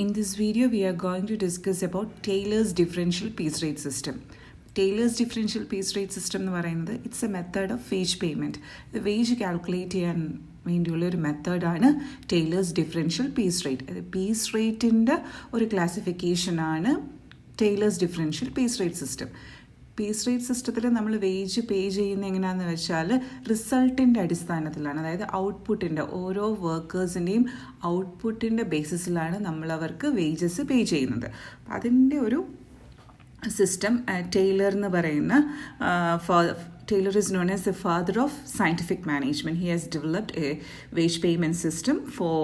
In this video, we are going to discuss about Taylor's differential piece rate system. Taylor's differential piece rate system എന്ന് പറയുന്നത് it's a method of wage payment. ഇത് wage calculate ചെയ്യാൻ വേണ്ടിയുള്ള ഒരു മെത്തേഡാണ് Taylor's differential piece rate. അത് piece റേറ്റിൻ്റെ ഒരു ക്ലാസിഫിക്കേഷനാണ് Taylor's differential piece rate system. Piece rate സിസ്റ്റത്തിൽ നമ്മൾ വേജ് പേ ചെയ്യുന്നത് എങ്ങനെയാണെന്ന് വെച്ചാൽ റിസൾട്ടിൻ്റെ അടിസ്ഥാനത്തിലാണ്. അതായത് ഔട്ട്പുട്ടിൻ്റെ ഓരോ വർക്കേഴ്സിൻ്റെയും ഔട്ട്പുട്ടിൻ്റെ ബേസിസിലാണ് നമ്മളവർക്ക് വേജസ് പേ ചെയ്യുന്നത്. അപ്പം അതിൻ്റെ ഒരു സിസ്റ്റം ടൈലർ എന്ന് പറയുന്ന Taylor is known as the father of scientific management. He has developed a wage payment system for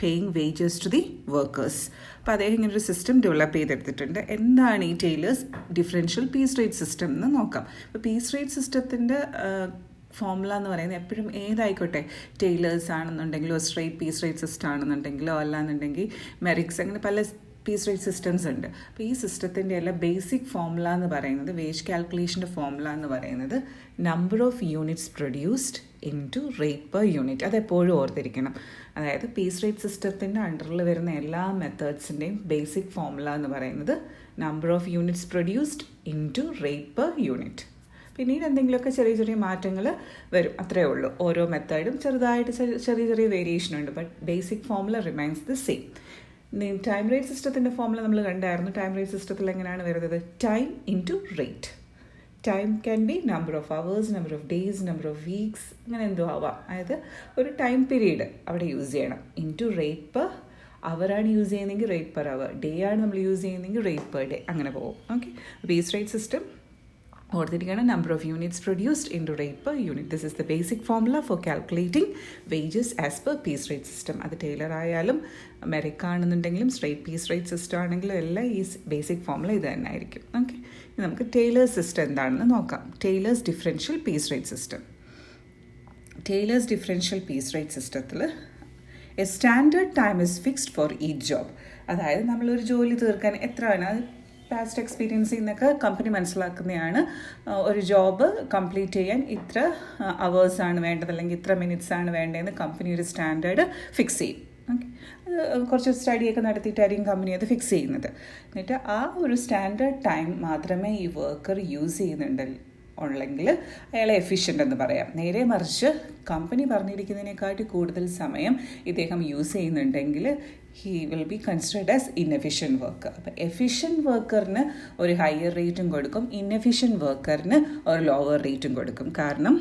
paying wages to the workers. അപ്പോൾ അദ്ദേഹം ഇങ്ങനൊരു സിസ്റ്റം ഡെവലപ്പ് ചെയ്തെടുത്തിട്ടുണ്ട്. എന്താണ് ഈ Taylor's differential piece rate system എന്ന് നോക്കാം. ഇപ്പോൾ പീസ് റേറ്റ് സിസ്റ്റത്തിൻ്റെ ഫോർമുല എന്ന് പറയുന്നത് എപ്പോഴും ഏതായിക്കോട്ടെ, ടൈലേഴ്സ് ആണെന്നുണ്ടെങ്കിലോ സ്ട്രേറ്റ് പീസ് റേറ്റ് സിസ്റ്റം ആണെന്നുണ്ടെങ്കിലോ അല്ലാന്നുണ്ടെങ്കിൽ മെറിക്സ്, അങ്ങനെ പല പീസ് റേറ്റ് സിസ്റ്റംസ് ഉണ്ട്. അപ്പോൾ ഈ സിസ്റ്റത്തിൻ്റെ എല്ലാം ബേസിക് ഫോർമുല എന്ന് പറയുന്നത്, വേജ് കാൽക്കുലേഷൻ്റെ ഫോർമുല എന്ന് പറയുന്നത് number of units produced into rate per unit. അതെപ്പോഴും ഓർത്തിരിക്കണം. അതായത് പീസ് റേറ്റ് സിസ്റ്റത്തിൻ്റെ അണ്ടറിൽ വരുന്ന എല്ലാ മെത്തേഡ്സിൻ്റെയും ബേസിക് ഫോർമുല എന്ന് പറയുന്നത് number of units produced into rate per unit. പിന്നീട് എന്തെങ്കിലുമൊക്കെ ചെറിയ ചെറിയ മാറ്റങ്ങൾ വരും, അത്രയേ ഉള്ളൂ. ഓരോ മെത്തേഡും ചെറുതായിട്ട് ചെറിയ ചെറിയ വേരിയേഷൻ ഉണ്ട്, but basic formula remains the same. Time rate സിസ്റ്റത്തിൻ്റെ ഫോർമുല നമ്മൾ കണ്ടായിരുന്നു. ടൈം റേറ്റ് സിസ്റ്റത്തിൽ എങ്ങനെയാണ് വരുന്നത്? Time into rate. Time can be number of hours, number of days, number of weeks, അങ്ങനെ എന്തോ ആവാം. അതായത് ഒരു ടൈം പീരീഡ് അവിടെ യൂസ് ചെയ്യണം. ഇൻറ്റു റേറ്റ് പെർ അവറാണ് യൂസ് ചെയ്യുന്നതെങ്കിൽ റേറ്റ് പെർ അവർ, ഡേ ആണ് നമ്മൾ യൂസ് ചെയ്യുന്നതെങ്കിൽ റേറ്റ് പെർ ഡേ, അങ്ങനെ പോകും. Okay, piece rate system ഓർത്തിരിക്കുകയാണ്. Number of units produced into rate per unit. This is the basic formula for calculating wages as per piece rate system. അത് Taylor ആയാലും Merrick ആണെന്നുണ്ടെങ്കിലും straight piece rate system ആണെങ്കിലും എല്ലാം ഈ basic formula ഇത് തന്നെ ആയിരിക്കും. Okay, ഇനി നമുക്ക് ടൈലേഴ്സ് സിസ്റ്റം എന്താണെന്ന് നോക്കാം. Taylor's differential piece rate system. Taylor's differential piece rate സിസ്റ്റത്തിൽ a standard time is fixed for each job. അതായത് നമ്മളൊരു ജോലി തീർക്കാൻ എത്രയാണ്, പാസ്റ്റ് എക്സ്പീരിയൻസിൽ നിന്നൊക്കെ കമ്പനി മനസ്സിലാക്കുന്നതാണ്, ഒരു ജോബ് കംപ്ലീറ്റ് ചെയ്യാൻ ഇത്ര അവേഴ്സാണ് വേണ്ടത് അല്ലെങ്കിൽ ഇത്ര മിനിറ്റ്സാണ് വേണ്ടതെന്ന് കമ്പനി ഒരു സ്റ്റാൻഡേർഡ് ഫിക്സ് ചെയ്യും. ഓക്കെ, അത് കുറച്ച് സ്റ്റഡിയൊക്കെ നടത്തിയിട്ടായിരിക്കും കമ്പനി അത് ഫിക്സ് ചെയ്യുന്നത്. എന്നിട്ട് ആ ഒരു സ്റ്റാൻഡേർഡ് ടൈം മാത്രമേ ഈ വർക്കർ യൂസ് ഉള്ളെങ്കിൽ അയാളെ എഫിഷ്യൻ്റ് എന്ന് പറയാം. നേരെ മറിച്ച് കമ്പനി പറഞ്ഞിരിക്കുന്നതിനെക്കാട്ടി കൂടുതൽ സമയം ഇദ്ദേഹം യൂസ് ചെയ്യുന്നുണ്ടെങ്കിൽ he will be considered as inefficient worker. അപ്പോൾ എഫിഷ്യൻറ്റ് വർക്കറിന് ഒരു ഹയർ റേറ്റും കൊടുക്കും, ഇൻഎഫിഷ്യൻറ്റ് വർക്കറിന് ഒരു ലോവർ റേറ്റും കൊടുക്കും. കാരണം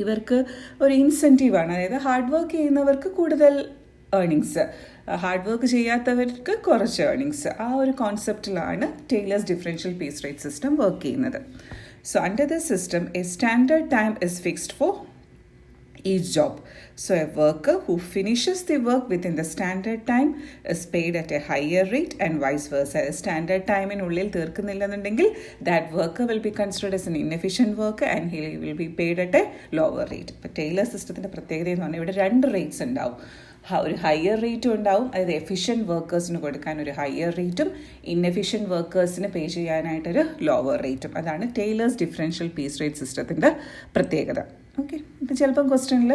ഇവർക്ക് ഒരു ഇൻസെൻറ്റീവാണ്. അതായത് ഹാർഡ് വർക്ക് ചെയ്യുന്നവർക്ക് കൂടുതൽ ഏർണിങ്സ്, ഹാർഡ് വർക്ക് ചെയ്യാത്തവർക്ക് കുറച്ച് ഏർണിങ്സ്. ആ ഒരു കോൺസെപ്റ്റിലാണ് Taylor's differential piece rate system work ചെയ്യുന്നത്. So under this system, a standard time is fixed for each job. So a worker who finishes the work within the standard time is paid at a higher rate and vice versa. Standard time in ഉള്ളിൽ തീർക്കുന്നില്ലെന്നുണ്ടെങ്കിൽ that worker will be considered as an inefficient worker and he will be paid at a lower rate. ഇപ്പോൾ Taylor സിസ്റ്റത്തിൻ്റെ പ്രത്യേകത എന്ന് പറഞ്ഞാൽ ഇവിടെ 2 rates ഉണ്ടാവും. ഒരു higher റേറ്റും ഉണ്ടാവും, അതായത് എഫിഷ്യൻറ്റ് വർക്കേഴ്സിന് കൊടുക്കാൻ ഒരു ഹയർ റേറ്റും ഇൻഎഫിഷ്യൻറ്റ് വർക്കേഴ്സിന് പേ ചെയ്യാനായിട്ടൊരു ലോവർ റേറ്റും. അതാണ് ടൈലേഴ്സ് ഡിഫറൻഷ്യൽ പീസ് റേറ്റ് സിസ്റ്റത്തിൻ്റെ പ്രത്യേകത. ഓക്കെ, ഇപ്പം ചിലപ്പം ക്വസ്റ്റ്യനിൽ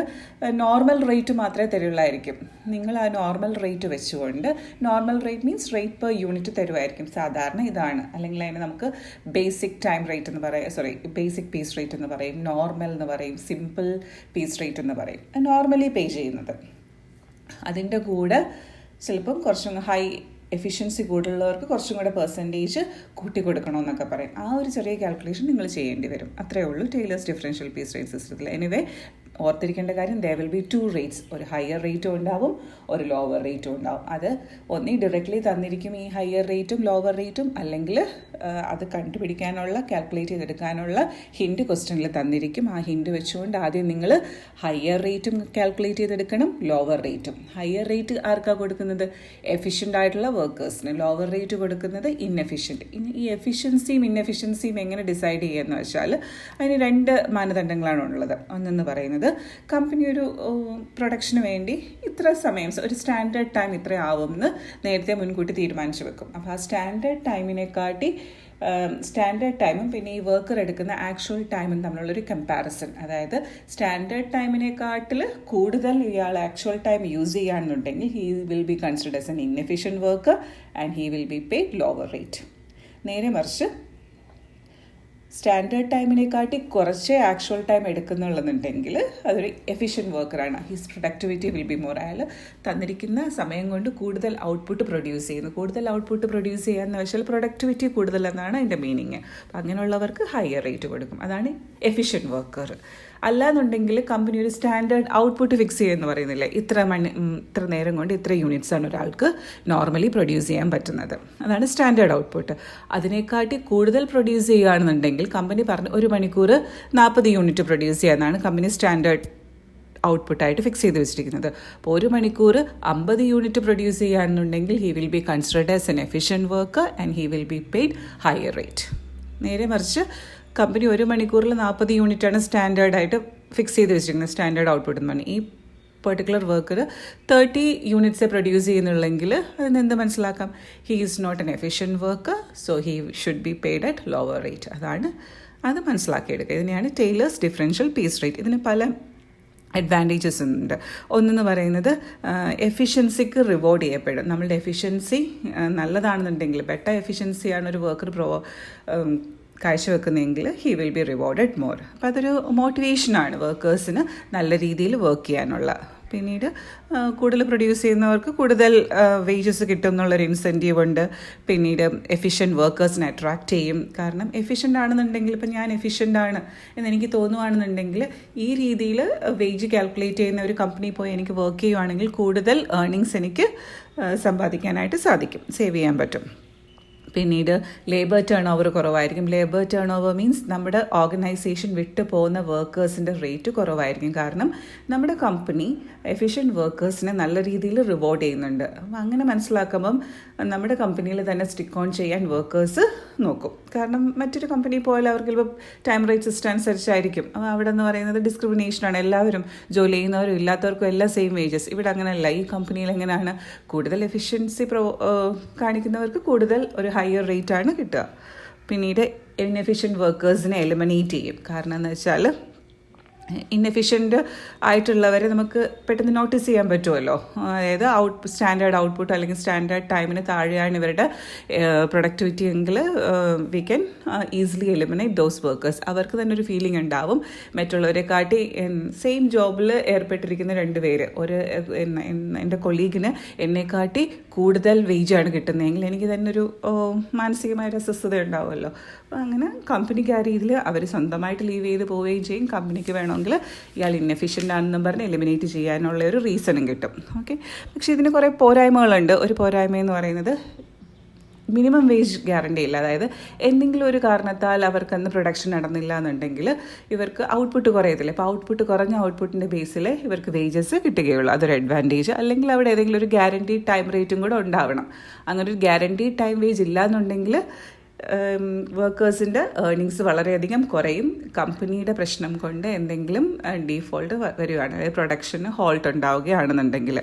നോർമൽ റേറ്റ് മാത്രമേ തരുള്ളായിരിക്കും. നിങ്ങൾ ആ നോർമൽ റേറ്റ് വെച്ചുകൊണ്ട്, normal rate means rate per unit തരുമായിരിക്കും. സാധാരണ ഇതാണ്, അല്ലെങ്കിൽ അതിന് നമുക്ക് ബേസിക് ടൈം റേറ്റ് എന്ന് പറയും, ബേസിക് പീസ് റേറ്റ് എന്ന് പറയും, നോർമൽ എന്ന് പറയും, സിമ്പിൾ പീസ് റേറ്റ് എന്ന് പറയും. നോർമലി പേ ചെയ്യുന്നത്. അതിൻ്റെ കൂടെ ചിലപ്പം കുറച്ചും ഹൈ എഫിഷ്യൻസി കൂടുതലുള്ളവർക്ക് കുറച്ചും കൂടെ പെർസെൻറ്റേജ് കൂട്ടി കൊടുക്കണമെന്നൊക്കെ പറയും. ആ ഒരു ചെറിയ കാൽക്കുലേഷൻ നിങ്ങൾ ചെയ്യേണ്ടി വരും. അത്രയേ ഉള്ളൂ ടൈലേഴ്സ് ഡിഫറൻഷ്യൽ പീസ് റേറ്റ് സിസ്റ്റത്തിൽ. എനിവേ ഓർത്തിരിക്കേണ്ട കാര്യം, ദർ വിൽ ബി 2 റേറ്റ്സ്. ഒരു ഹയർ റേറ്റും ഉണ്ടാവും, ഒരു ലോവർ റേറ്റും ഉണ്ടാവും. അത് ഒന്നീ ഡയറക്റ്റ്ലി തന്നിരിക്കും ഈ ഹയർ റേറ്റും ലോവർ റേറ്റും, അല്ലെങ്കിൽ അത് കണ്ടുപിടിക്കാനുള്ള, കാൽക്കുലേറ്റ് ചെയ്തെടുക്കാനുള്ള ഹിൻഡ് ക്വസ്റ്റ്യനിൽ തന്നിരിക്കും. ആ ഹിൻഡ് വെച്ചുകൊണ്ട് ആദ്യം നിങ്ങൾ ഹയർ റേറ്റും കാൽക്കുലേറ്റ് ചെയ്തെടുക്കണം, ലോവർ റേറ്റും. ഹയർ റേറ്റ് ആർക്കാണ് കൊടുക്കുന്നത്? എഫിഷ്യൻ്റ് ആയിട്ടുള്ള വർക്കേഴ്സിന്. ലോവർ റേറ്റ് കൊടുക്കുന്നത് ഇൻഎഫിഷ്യൻറ്റ്. ഇനി ഈ എഫിഷ്യൻസിയും ഇൻഎഫിഷ്യൻസിയും എങ്ങനെ ഡിസൈഡ് ചെയ്യുകയെന്ന് വെച്ചാൽ അതിന് 2 മാനദണ്ഡങ്ങളാണ് ഉള്ളത്. ഒന്നെന്ന് പറയുന്നത് പറയുന്നത് കമ്പനി ഒരു പ്രൊഡക്ഷന് വേണ്ടി ഇത്ര സമയം ഒരു സ്റ്റാൻഡേർഡ് ടൈം ഇത്ര ആവുമെന്ന് നേരത്തെ മുൻകൂട്ടി തീരുമാനിച്ചു വെക്കും. അപ്പോൾ ആ സ്റ്റാൻഡേർഡ് ടൈമും പിന്നെ ഈ വർക്കർ എടുക്കുന്ന ആക്ച്വൽ ടൈമും തമ്മിലുള്ളൊരു കമ്പാരിസൺ, അതായത് സ്റ്റാൻഡേർഡ് ടൈമിനെക്കാട്ടിൽ കൂടുതൽ ഇയാൾ ആക്ച്വൽ ടൈം യൂസ് ചെയ്യുകയാണെന്നുണ്ടെങ്കിൽ he will be considered as an inefficient worker and he will be paid lower rate. നേരെ മറിച്ച് സ്റ്റാൻഡേർഡ് ടൈമിനെക്കാട്ടി കുറച്ച് ആക്ച്വൽ ടൈം എടുക്കുന്നുള്ളതെന്നുണ്ടെങ്കിൽ അതൊരു എഫിഷ്യൻറ്റ് വർക്കറാണ്. His productivity will be more. അയാൾ തന്നിരിക്കുന്ന സമയം കൊണ്ട് കൂടുതൽ ഔട്ട്പുട്ട് പ്രൊഡ്യൂസ് ചെയ്യുന്നു. കൂടുതൽ ഔട്ട്പുട്ട് പ്രൊഡ്യൂസ് ചെയ്യാന്ന് വെച്ചാൽ പ്രൊഡക്ടിവിറ്റി കൂടുതലെന്നാണ് അതിൻ്റെ മീനിങ്. അപ്പം അങ്ങനെയുള്ളവർക്ക് ഹയർ റേറ്റ് കൊടുക്കും. അതാണ് എഫിഷ്യൻറ്റ് വർക്കർ. അല്ലാന്നുണ്ടെങ്കിൽ കമ്പനി ഒരു സ്റ്റാൻഡേർഡ് ഔട്ട്പുട്ട് ഫിക്സ് ചെയ്യുമെന്ന് പറയുന്നില്ലേ, ഇത്ര നേരം കൊണ്ട് ഇത്ര യൂണിറ്റ്സ് ആണ് ഒരാൾക്ക് നോർമലി പ്രൊഡ്യൂസ് ചെയ്യാൻ പറ്റുന്നത്. അതാണ് സ്റ്റാൻഡേർഡ് ഔട്ട്പുട്ട്. അതിനെക്കാട്ടി കൂടുതൽ പ്രൊഡ്യൂസ് ചെയ്യുകയാണെന്നുണ്ടെങ്കിൽ കമ്പനി പറഞ്ഞ് 1 മണിക്കൂർ 40 യൂണിറ്റ് പ്രൊഡ്യൂസ് ചെയ്യാമെന്നാണ് കമ്പനി സ്റ്റാൻഡേർഡ് ഔട്ട്പുട്ടായിട്ട് ഫിക്സ് ചെയ്ത് വെച്ചിരിക്കുന്നത്. അപ്പോൾ 1 മണിക്കൂർ 50 യൂണിറ്റ് പ്രൊഡ്യൂസ് ചെയ്യുകയാണെന്നുണ്ടെങ്കിൽ he will be considered as an efficient worker and he will be paid higher rate. നേരെ മറിച്ച് കമ്പനി 1 മണിക്കൂറിൽ 40 യൂണിറ്റാണ് സ്റ്റാൻഡേർഡായിട്ട് ഫിക്സ് ചെയ്ത് വെച്ചിരിക്കുന്നത്, സ്റ്റാൻഡേർഡ് ഔട്ട്പുട്ട് എന്ന് പറഞ്ഞാൽ. ഈ പെർട്ടിക്കുലർ വർക്കർ 30 യൂണിറ്റ്സേ പ്രൊഡ്യൂസ് ചെയ്യുന്നുള്ളെങ്കിൽ അതിനെന്ത് മനസ്സിലാക്കാം? He is not an efficient worker, so he should be paid at lower rate. അത് മനസ്സിലാക്കിയെടുക്കുക. ഇതിനെയാണ് ടൈലേഴ്സ് ഡിഫറൻഷ്യൽ പീസ് റേറ്റ്. ഇതിന് പല അഡ്വാൻറ്റേജസ് ഉണ്ട്. ഒന്നെന്ന് പറയുന്നത് എഫിഷ്യൻസിക്ക് റിവാർഡ് ചെയ്യപ്പെടും. നമ്മളുടെ എഫിഷ്യൻസി നല്ലതാണെന്നുണ്ടെങ്കിൽ, ബെറ്റർ എഫിഷ്യൻസിയാണ് ഒരു വർക്കർ കാഴ്ചവെക്കുന്നതെങ്കിൽ he will be rewarded more. അപ്പോൾ അതൊരു മോട്ടിവേഷനാണ് വർക്കേഴ്സിന് നല്ല രീതിയിൽ വർക്ക് ചെയ്യാനുള്ള. പിന്നീട് കൂടുതൽ പ്രൊഡ്യൂസ് ചെയ്യുന്നവർക്ക് കൂടുതൽ വേജസ് കിട്ടും എന്നുള്ളൊരു ഇൻസെൻറ്റീവ് ഉണ്ട്. പിന്നീട് എഫിഷ്യൻറ്റ് വർക്കേഴ്സിനെ അട്രാക്റ്റ് ചെയ്യും. കാരണം എഫിഷ്യൻ്റ് ആണെന്നുണ്ടെങ്കിൽ, ഇപ്പം ഞാൻ എഫിഷ്യൻ്റ് ആണ് എന്നെനിക്ക് തോന്നുകയാണെന്നുണ്ടെങ്കിൽ ഈ രീതിയിൽ വേജ് കാൽക്കുലേറ്റ് ചെയ്യുന്ന ഒരു കമ്പനി പോയി എനിക്ക് വർക്ക് ചെയ്യുവാണെങ്കിൽ കൂടുതൽ ഏർണിങ്സ് എനിക്ക് സമ്പാദിക്കാനായിട്ട് സാധിക്കും, സേവ് ചെയ്യാൻ പറ്റും. പിന്നീട് ലേബർ ടേൺ ഓവർ കുറവായിരിക്കും. ലേബർ ടേൺ ഓവർ മീൻസ് നമ്മുടെ ഓർഗനൈസേഷൻ വിട്ടു പോകുന്ന വർക്കേഴ്സിൻ്റെ റേറ്റ് കുറവായിരിക്കും. കാരണം നമ്മുടെ കമ്പനി എഫിഷ്യൻറ്റ് വർക്കേഴ്സിനെ നല്ല രീതിയിൽ റിവാർഡ് ചെയ്യുന്നുണ്ട്. അപ്പം അങ്ങനെ മനസ്സിലാക്കുമ്പം നമ്മുടെ കമ്പനിയിൽ തന്നെ സ്റ്റിക്ക് ഓൺ ചെയ്യാൻ വർക്കേഴ്സ് നോക്കും. കാരണം മറ്റൊരു കമ്പനി പോയാൽ അവർക്ക് ഇപ്പോൾ ടൈം റേറ്റ് സിസ്റ്റം അനുസരിച്ചായിരിക്കും. അപ്പോൾ അവിടെ എന്ന് പറയുന്നത് ഡിസ്ക്രിമിനേഷനാണ്. എല്ലാവരും ജോലി ചെയ്യുന്നവരും ഇല്ലാത്തവർക്കും എല്ലാം സെയിം വേജസ്. ഇവിടെ അങ്ങനെയല്ല. ഈ കമ്പനിയിൽ എങ്ങനെയാണ് കൂടുതൽ എഫിഷ്യൻസി കാണിക്കുന്നവർക്ക് കൂടുതൽ ഒരു ഹയർ റേറ്റാണ് കിട്ടുക. പിന്നീട് ഇൻഎഫിഷ്യൻറ്റ് വർക്കേഴ്സിനെ എലിമിനേറ്റ് ചെയ്യും. കാരണം എന്ന് വെച്ചാൽ ഇൻഎഫിഷ്യൻ്റ് ആയിട്ടുള്ളവരെ നമുക്ക് പെട്ടെന്ന് നോട്ടീസ് ചെയ്യാൻ പറ്റുമല്ലോ. അതായത് സ്റ്റാൻഡേർഡ് ഔട്ട്പുട്ട് അല്ലെങ്കിൽ സ്റ്റാൻഡേർഡ് ടൈമിന് താഴെയാണ് ഇവരുടെ പ്രൊഡക്ടിവിറ്റി എങ്കിൽ we can easily eliminate those workers. അവർക്ക് തന്നെ ഒരു ഫീലിംഗ് ഉണ്ടാവും മറ്റുള്ളവരെ കാട്ടി സെയിം ജോബിൽ ഏർപ്പെട്ടിരിക്കുന്ന 2 പേര്, എൻ്റെ കൊളീഗിന് എന്നെക്കാട്ടി കൂടുതൽ വേജാണ് കിട്ടുന്നതെങ്കിൽ എനിക്ക് തന്നെ ഒരു മാനസികമായ ഒരു അസ്വസ്ഥത ഉണ്ടാവുമല്ലോ. അപ്പോൾ അങ്ങനെ കമ്പനിക്ക് ആ രീതിയിൽ അവർ സ്വന്തമായിട്ട് ലീവ് ചെയ്ത് പോവുകയും ചെയ്യും. കമ്പനിക്ക് വേണമെങ്കിൽ ഇയാൾ ഇൻഎഫിഷ്യൻ്റ് ആണെന്നും പറഞ്ഞ് എലിമിനേറ്റ് ചെയ്യാനുള്ള ഒരു റീസണും കിട്ടും. ഓക്കെ, പക്ഷേ ഇതിന് കുറേ പോരായ്മകളുണ്ട്. ഒരു പോരായ്മയെന്ന് പറയുന്നത് മിനിമം വേജ് ഗ്യാരണ്ടി ഇല്ല. അതായത് എന്തെങ്കിലും ഒരു കാരണത്താൽ അവർക്കന്ന് പ്രൊഡക്ഷൻ നടന്നില്ല എന്നുണ്ടെങ്കിൽ ഇവർക്ക് ഔട്ട്പുട്ട് കുറയത്തില്ല. ഇപ്പോൾ കുറഞ്ഞ ഔട്ട്പുട്ടിൻ്റെ ബേസിൽ ഇവർക്ക് വേജസ് കിട്ടുകയുള്ളൂ. അതൊരു അഡ്വാൻറ്റേജ്. അല്ലെങ്കിൽ അവിടെ ഏതെങ്കിലും ഒരു ഗ്യാരണ്ടി ടൈം റേറ്റും കൂടെ ഉണ്ടാവണം. അങ്ങനെ ഒരു ഗ്യാരണ്ടി ടൈം വേജ് ഇല്ല എന്നുണ്ടെങ്കിൽ വർക്കേഴ്സിൻ്റെ ഏർണിങ്സ് വളരെയധികം കുറയും. കമ്പനിയുടെ പ്രശ്നം കൊണ്ട് എന്തെങ്കിലും ഡീഫോൾട്ട് വരികയാണ്, അതായത് പ്രൊഡക്ഷന് ഹോൾട്ട് ഉണ്ടാവുകയാണെന്നുണ്ടെങ്കിൽ.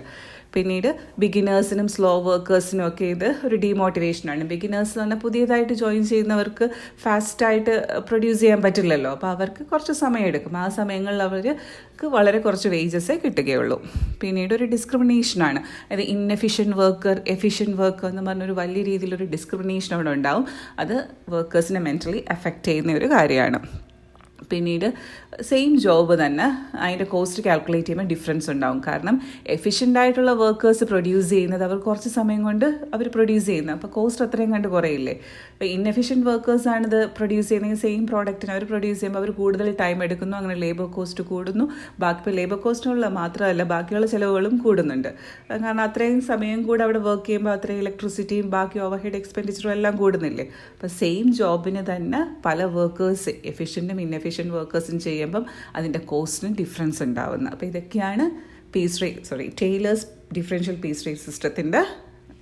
പിന്നീട് ബിഗിനേഴ്സിനും സ്ലോ വർക്കേഴ്സിനും ഒക്കെ ഇത് ഒരു ഡീമോട്ടിവേഷനാണ്. ബിഗിനേഴ്സ് എന്ന് പറഞ്ഞാൽ പുതിയതായിട്ട് ജോയിൻ ചെയ്യുന്നവർക്ക് ഫാസ്റ്റായിട്ട് പ്രൊഡ്യൂസ് ചെയ്യാൻ പറ്റില്ലല്ലോ. അപ്പോൾ അവർക്ക് കുറച്ച് സമയം എടുക്കും. ആ സമയങ്ങളിൽ അവർക്ക് വളരെ കുറച്ച് വേജസേ കിട്ടുകയുള്ളൂ. പിന്നീട് ഒരു ഡിസ്ക്രിമിനേഷനാണ്. അതായത് ഇൻഎഫിഷ്യൻറ്റ് വർക്കർ, എഫിഷ്യൻറ്റ് വർക്കർ എന്ന് പറഞ്ഞൊരു വലിയ രീതിയിലൊരു ഡിസ്ക്രിമിനേഷൻ അവിടെ ഉണ്ടാവും. അത് വർക്കേഴ്സിനെ മെൻ്റലി എഫക്റ്റ് ചെയ്യുന്ന ഒരു കാര്യമാണ്. പിന്നീട് സെയിം ജോബ് തന്നെ അതിൻ്റെ കോസ്റ്റ് കാൽക്കുലേറ്റ് ചെയ്യുമ്പോൾ ഡിഫറൻസ് ഉണ്ടാവും. കാരണം എഫിഷ്യൻ്റ് ആയിട്ടുള്ള വർക്കേഴ്സ് പ്രൊഡ്യൂസ് ചെയ്യുന്നത് അവർ കുറച്ച് സമയം കൊണ്ട് അവർ പ്രൊഡ്യൂസ് ചെയ്യുന്നത്, അപ്പോൾ കോസ്റ്റ് അത്രയും കണ്ട് കുറയില്ലേ. അപ്പോൾ ഇൻഎഫിഷ്യൻറ്റ് വർക്കേഴ്സാണ് ഇത് പ്രൊഡ്യൂസ് ചെയ്യുന്നത്. സെയിം പ്രോഡക്റ്റിന് അവർ പ്രൊഡ്യൂസ് ചെയ്യുമ്പോൾ അവർ കൂടുതൽ ടൈം എടുക്കുന്നു. അങ്ങനെ ലേബർ കോസ്റ്റ് കൂടുന്നു. ഇപ്പോൾ ലേബർ കോസ്റ്റുള്ള മാത്രമല്ല ബാക്കിയുള്ള ചിലവുകളും കൂടുന്നുണ്ട്. കാരണം അത്രയും സമയം കൂടെ അവിടെ വർക്ക് ചെയ്യുമ്പോൾ അത്രയും ഇലക്ട്രിസിറ്റിയും ബാക്കി ഓവർഹെഡ് എക്സ്പെൻഡിച്ചറും എല്ലാം കൂടുന്നില്ലേ. അപ്പോൾ സെയിം ജോബിന് തന്നെ പല വർക്കേഴ്സ് എഫിഷ്യൻറ്റും ഇൻഎഫിഷ്യൻറ്റ് വർക്കേഴ്സും ചെയ്യുമ്പം അതിൻ്റെ കോസ്റ്റിന് ഡിഫറൻസ് ഉണ്ടാവുന്നത്. അപ്പോൾ ഇതൊക്കെയാണ് ടൈലേഴ്സ് ഡിഫറൻഷ്യൽ പീസ് റേറ്റ് സിസ്റ്റത്തിൻ്റെ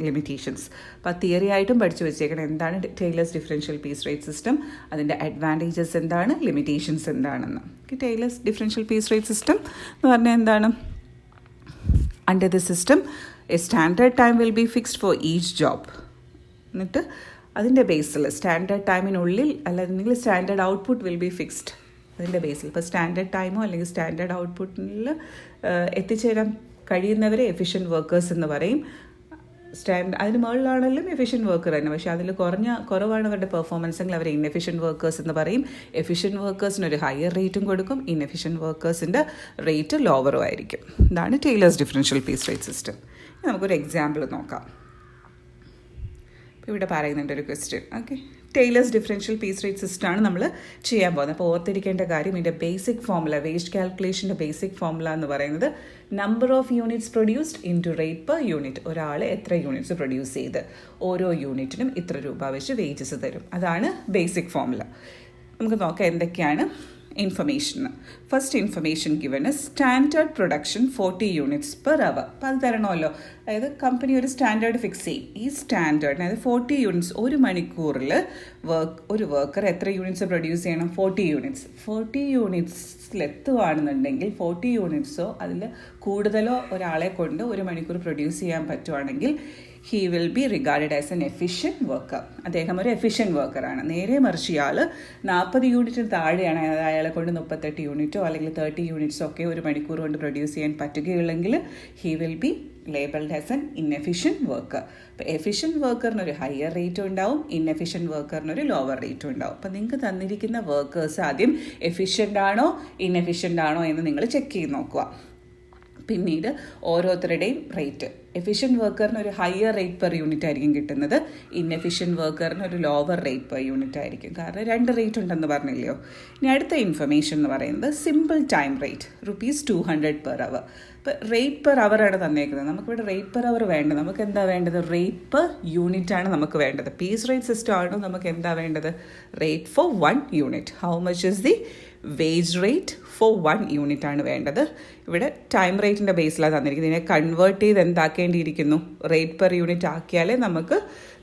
ലിമിറ്റേഷൻസ്. അപ്പോൾ തിയറി ആയിട്ടും പഠിച്ചു വെച്ചേക്കണം എന്താണ് Taylor's differential piece rate system, അതിൻ്റെ അഡ്വാൻറ്റേജസ് എന്താണ്, ലിമിറ്റേഷൻസ് എന്താണെന്ന്. Taylor's differential piece rate system എന്ന് പറഞ്ഞാൽ എന്താണ്? Under the system a standard time will be fixed for each job. എന്നിട്ട് അതിൻ്റെ ബേസിൽ സ്റ്റാൻഡേർഡ് ടൈമിനുള്ളിൽ അല്ലെങ്കിൽ standard output will be fixed. അതിൻ്റെ ബേസിൽ ഇപ്പോൾ സ്റ്റാൻഡേർഡ് ടൈമോ അല്ലെങ്കിൽ സ്റ്റാൻഡേർഡ് ഔട്ട്പുട്ടിൽ എത്തിച്ചേരാൻ കഴിയുന്നവരെ എഫിഷ്യൻറ്റ് വർക്കേഴ്സ് എന്ന് പറയും. അതിന് മുകളിലാണെങ്കിലും എഫിഷ്യൻറ്റ് വർക്കർ തന്നെ, പക്ഷേ അതിൽ കുറവാണ് അവരുടെ പെർഫോമൻസ് എങ്കിൽ അവരെ ഇൻഎഫിഷ്യൻറ്റ് വർക്കേഴ്സ് എന്ന് പറയും. എഫിഷ്യൻറ്റ് വർക്കേഴ്സിന് ഒരു ഹയർ റേറ്റും കൊടുക്കും, ഇൻഎഫിഷ്യൻറ്റ് വർക്കേഴ്സിൻ്റെ റേറ്റ് ലോവറും ആയിരിക്കും. ഇതാണ് Taylor's differential piece rate system. നമുക്കൊരു എക്സാമ്പിൾ നോക്കാം. ഇപ്പോൾ ഇവിടെ പറയുന്നുണ്ട് ഒരു question. Okay, Taylor's differential piece rate സിസ്റ്റമാണ് നമ്മൾ ചെയ്യാൻ പോകുന്നത്. അപ്പോൾ ഓർത്തിരിക്കേണ്ട കാര്യം, ഇതിൻ്റെ ബേസിക് ഫോമുല, വേസ്റ്റ് കാൽക്കുലേഷൻ്റെ ബേസിക് ഫോമുല എന്ന് പറയുന്നത് number of units produced into rate per unit. ഒരാൾ എത്ര യൂണിറ്റ്സ് പ്രൊഡ്യൂസ് ചെയ്ത് ഓരോ യൂണിറ്റിനും ഇത്ര രൂപ വെച്ച് വേജസ് തരും. അതാണ് ബേസിക് ഫോമുല. നമുക്ക് നോക്കാം എന്തൊക്കെയാണ് information. First information given standard production 40 units per hour. അപ്പോൾ അത് തരണമല്ലോ. അതായത് കമ്പനി ഒരു സ്റ്റാൻഡേർഡ് ഫിക്സ് ചെയ്യും. ഈ സ്റ്റാൻഡേർഡ്, അതായത് 40 യൂണിറ്റ്സ്, ഒരു മണിക്കൂറിൽ ഒരു വർക്കർ എത്ര യൂണിറ്റ്സ് പ്രൊഡ്യൂസ് ചെയ്യണം? 40 യൂണിറ്റ്സ്. 40 യൂണിറ്റ്സിലെത്തുകയാണെന്നുണ്ടെങ്കിൽ 40 യൂണിറ്റ്സോ അതിൽ കൂടുതലോ ഒരാളെ കൊണ്ട് ഒരു മണിക്കൂർ പ്രൊഡ്യൂസ് ചെയ്യാൻ പറ്റുവാണെങ്കിൽ he will be regarded as an efficient worker. അദ്ദേഹം ഒരു എഫിഷ്യൻറ്റ് വർക്കറാണ്. നേരെ മറിച്ച് ഇയാൾ 40 യൂണിറ്റിന് താഴെയാണ്, അതായത് അയാളെ കൊണ്ട് 38 യൂണിറ്റോ അല്ലെങ്കിൽ 30 യൂണിറ്റ്സോ ഒക്കെ ഒരു മണിക്കൂർ കൊണ്ട് പ്രൊഡ്യൂസ് ചെയ്യാൻ പറ്റുകയുള്ളെങ്കിൽ he will be labeled as an inefficient worker. അപ്പോൾ എഫിഷ്യൻറ്റ് വർക്കറിനൊരു ഹയർ റേറ്റും ഉണ്ടാവും, ഇൻഎഫിഷ്യൻറ്റ് വർക്കറിനൊരു ലോവർ റേറ്റും ഉണ്ടാവും. അപ്പോൾ നിങ്ങൾക്ക് തന്നിരിക്കുന്ന വർക്കേഴ്സ് ആദ്യം എഫിഷ്യൻ്റ് ആണോ ഇൻഎഫിഷ്യൻ്റ് ആണോ എന്ന് നിങ്ങൾ ചെക്ക് ചെയ്ത് നോക്കുക. പിന്നീട് ഓരോരുത്തരുടെയും റേറ്റ്, എഫിഷ്യൻറ്റ് വർക്കറിന് ഒരു ഹയർ റേറ്റ് പെർ യൂണിറ്റ് ആയിരിക്കും കിട്ടുന്നത്, ഇൻഎഫിഷ്യൻറ്റ് വർക്കറിന് ഒരു ലോവർ റേറ്റ് പെർ യൂണിറ്റ് ആയിരിക്കും. കാരണം 2 റേറ്റ് ഉണ്ടെന്ന് പറഞ്ഞില്ലയോ. ഇനി അടുത്ത ഇൻഫർമേഷൻ എന്ന് പറയുന്നത് simple time rate ₹200 per hour. ഇപ്പോൾ റേറ്റ് പെർ അവറാണ് തന്നേക്കുന്നത്. നമുക്കിവിടെ റേറ്റ് പെർ അവർ വേണ്ടത്, നമുക്ക് എന്താ വേണ്ടത്? റേറ്റ് പെർ യൂണിറ്റ് ആണ് നമുക്ക് വേണ്ടത്. പീസ് റേറ്റ് സിസ്റ്റം ആണോ നമുക്ക് എന്താ വേണ്ടത്? Rate for 1 unit. How much is the wage rate for 1 unit ആണ് വേണ്ടത്. ഇവിടെ ടൈം റേറ്റിൻ്റെ ബേസിലാണ് തന്നിരിക്കുന്നത്. ഇതിനെ കൺവേർട്ട് ചെയ്ത് എന്താക്കേണ്ടിയിരിക്കുന്നു? റേറ്റ് പെർ യൂണിറ്റ് ആക്കിയാലേ നമുക്ക്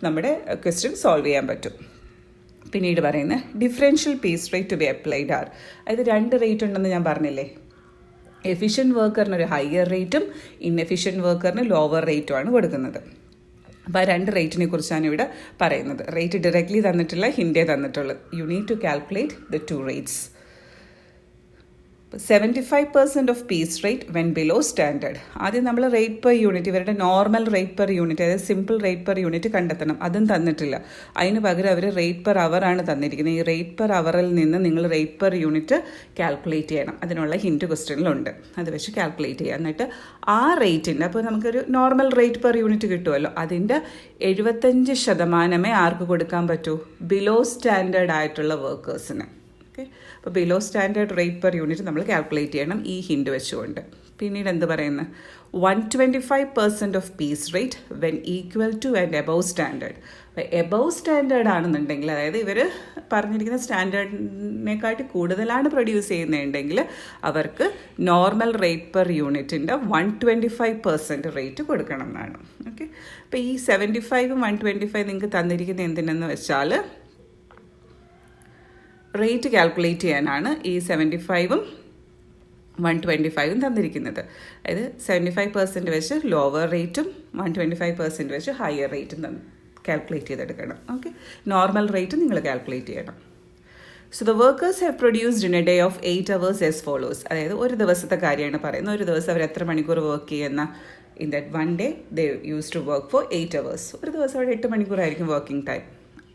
നമ്മുടെ ക്വസ്റ്റ്യൻ സോൾവ് ചെയ്യാൻ പറ്റും. പിന്നീട് പറയുന്നത് differential piece rate to be applied are. അതായത് 2 റേറ്റ് ഉണ്ടെന്ന് ഞാൻ പറഞ്ഞില്ലേ. എഫിഷ്യൻറ്റ് വർക്കറിന് ഒരു ഹയർ റേറ്റും ഇൻഎഫിഷ്യൻറ്റ് വർക്കറിന് ലോവർ റേറ്റുമാണ് കൊടുക്കുന്നത്. അപ്പോൾ ആ 2 റേറ്റിനെ കുറിച്ചാണ് ഇവിടെ പറയുന്നത്. റേറ്റ് ഡയറക്റ്റ്ലി തന്നിട്ടില്ല, ഹിൻഡേ തന്നിട്ടുള്ളത്. You need to calculate the 2 rates. 75% of piece rate when below standard. ആദ്യം നമ്മൾ റേറ്റ് പെർ യൂണിറ്റ്, ഇവരുടെ നോർമൽ റേറ്റ് പെർ യൂണിറ്റ്, അതായത് സിമ്പിൾ റേറ്റ് പെർ യൂണിറ്റ് കണ്ടെത്തണം. അതും തന്നിട്ടില്ല. അതിന് പകരം അവർ റേറ്റ് പെർ അവർ ആണ് തന്നിരിക്കുന്നത്. ഈ റേറ്റ് പെർ അവറിൽ നിന്ന് നിങ്ങൾ റേറ്റ് പെർ യൂണിറ്റ് കാൽക്കുലേറ്റ് ചെയ്യണം. അതിനുള്ള ഹിൻറ്റ് ക്വസ്റ്റ്യനിലുണ്ട്. അത് വെച്ച് കാൽക്കുലേറ്റ് ചെയ്യുക. എന്നിട്ട് ആ റേറ്റിൻ്റെ, അപ്പോൾ നമുക്കൊരു നോർമൽ റേറ്റ് പെർ യൂണിറ്റ് കിട്ടുമല്ലോ, അതിൻ്റെ 75% ആർക്ക് കൊടുക്കാൻ പറ്റൂ? ബിലോ സ്റ്റാൻഡേർഡ് ആയിട്ടുള്ള വർക്കേഴ്സിന്. അപ്പോൾ below standard rate per unit നമ്മൾ കാൽക്കുലേറ്റ് ചെയ്യണം ഈ ഹിൻഡ് വെച്ചുകൊണ്ട്. പിന്നീട് എന്ത് പറയുന്നത്? 125% of piece rate when equal to and above standard. Above standard ആണെന്നുണ്ടെങ്കിൽ, അതായത് ഇവർ പറഞ്ഞിരിക്കുന്ന സ്റ്റാൻഡേർഡിനെക്കാട്ടി കൂടുതലാണ് പ്രൊഡ്യൂസ് ചെയ്യുന്നതെങ്കിൽ അവർക്ക് നോർമൽ റേറ്റ് പെർ യൂണിറ്റിൻ്റെ 125% റേറ്റ് കൊടുക്കണം എന്നാണ്. ഓക്കെ, അപ്പോൾ ഈ 75ഉം 125 നിങ്ങൾക്ക് തന്നിരിക്കുന്നത് എന്തിനെന്ന് വെച്ചാൽ റേറ്റ് കാൽക്കുലേറ്റ് ചെയ്യാനാണ് ഈ 75ഉം 125ഉം തന്നിരിക്കുന്നത്. അതായത് 75% വെച്ച് ലോവർ റേറ്റും 125% വെച്ച് ഹയർ റേറ്റും കാൽക്കുലേറ്റ് ചെയ്തെടുക്കണം. ഓക്കെ, നോർമൽ റേറ്റ് നിങ്ങൾ കാൽക്കുലേറ്റ് ചെയ്യണം. So the workers have produced in A day of 8 hours as follows. അതായത് ഒരു ദിവസത്തെ കാര്യമാണ് പറയുന്നത്. ഒരു ദിവസം അവർ എത്ര മണിക്കൂർ വർക്ക് ചെയ്യുന്ന? In that 1 day they used to work for 8 hours. ഒരു ദിവസം അവിടെ 8 മണിക്കൂറായിരിക്കും വർക്കിംഗ് ടൈം.